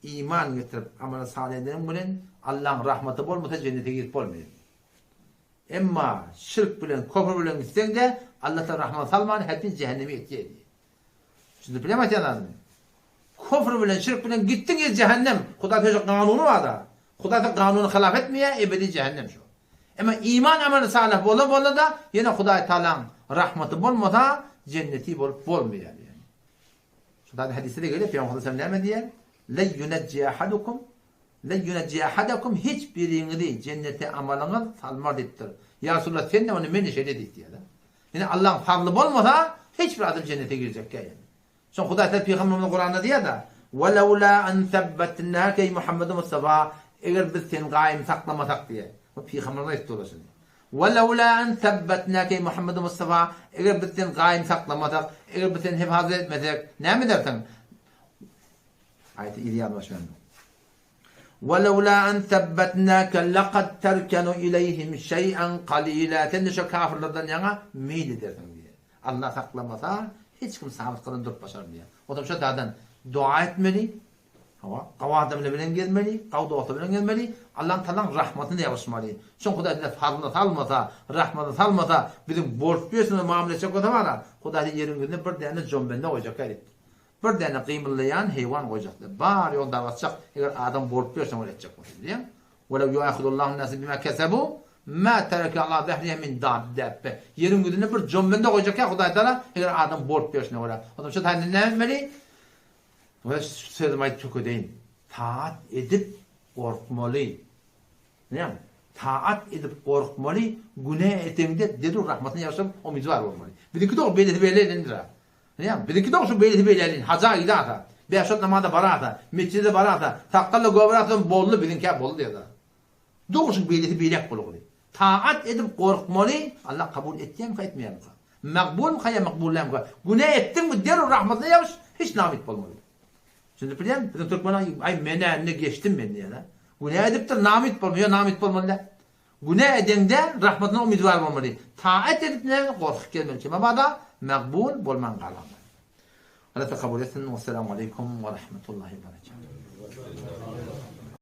إيمان يترب أمر الصالح دي مولن الله رحمة بول متجنة تيجي بول مين إما شرك بلن كفر بلن استنجد الله تعالى رحمة سلمان هتين جهنمية تيجي şimdi bilemezsin lazım. Kufr bilen, şirk bilen gittin ya cehennem. Kuday'ın kanunu var da. Kuday'ın kanunu hilaf etmeye ebedi cehennem şu. Ama iman ameli salih bola da yine Huday Teala'nın rahmeti bolmasa cenneti bolmuyor yani. Şurada hadiste de geliyor Peygamber Aleyhisselam ne diyor? La yunecci ahadakum hiçbirinizi cennete amalına salmar deyiptir. Ya Resulullah sen de onu beni şeyle deyip diyor. Yani Allah'ın fadlı bolmasa hiçbir adam cennete girecek yani. Son Huday Teala Peygamber'in Kur'an'da diyor da وَلَوْلَا أَنْ ثَبَّتْنَاكَ ey Muhammed Mustafa eğer biz seni kaim saklamasak diye. Bu Peygamber'e istiyorsun. وَلَوْلَا أَنْ ثَبَّتْنَاكَ ey Muhammed Mustafa eğer biz seni kaim saklamasak, eğer biz seni hifaz etmesek ne mi dersin? Ayet-i İliyad başlandı. وَلَوْلَا أَنْ ثَبَّتْنَاكَ لَقَدْ تَرْكَنُ إِلَيْهِمْ شَيْئًا قَلِيلًا. Sen de şu kafirlerden yana meyil edersin diye. Allah saklamasa hiç kim sabıtkının durup başar diye. O da şu dağdan dua etmeli. Qavadımla bilen gelmeli, qavduatı bilen gelmeli. Allah'ın talan rahmetine yavuşmalı. Şun Huda dile farına salmasa, rahmetine salmasa, bizim borç büyüsünü muamele çok da var. Huda yerin günü bir tane combende koyacak gayret. Bir tane kıyımlayan hayvan koyacaklar. Bar yol davatacak, eğer adam borç büyüsünü öğretecek. وَلَوْ يُؤَخِذُ اللّٰهُ النَّاسِ بِمَا كَسَبُوا مَا تَرَكَ اللّٰهُ ذَهْرِهَا مِنْ دَابَّةٍ. Yerin günü bir combende koyacak ya Huda Teala, eğer adam borç büyüsünü öğret. O da şu tane ne etmeli? Ve sözüm ayet çok ödeyin. Taat edip korkmalı. Ne? Taat edip korkmalı. Günah ettiğinde dedir rahmetine yaşam umid var olmalı. Biriki de o belirli belirlenir. Ne? Biriki de o şu belirli belirlenir. Haza idata. Beşat namazda barata. Mescide barata. Takkalla govratın bollu bilinke bollu diye da. Doğrusu belirli belirli bollu. Taat edip korkmalı. Allah kabul ettiğim mi etmeyeyim mi? Makbul mu kaya makbullem mi? Günah ettin mi dedir rahmetine yaş hiç namit olmalı. Şimdi bilen bizim Türkmenler ay menenle geçtim ben diye la. Günah edip de namit olmuyor, namit olmalı. Günah edende rahmetine umid var olmalı. Taat edip ne korku gelmeli. Ama da makbul bolman kalamı. Allah kabul etsin. Vesselamu aleyküm ve rahmetullahi ve berekatuhu.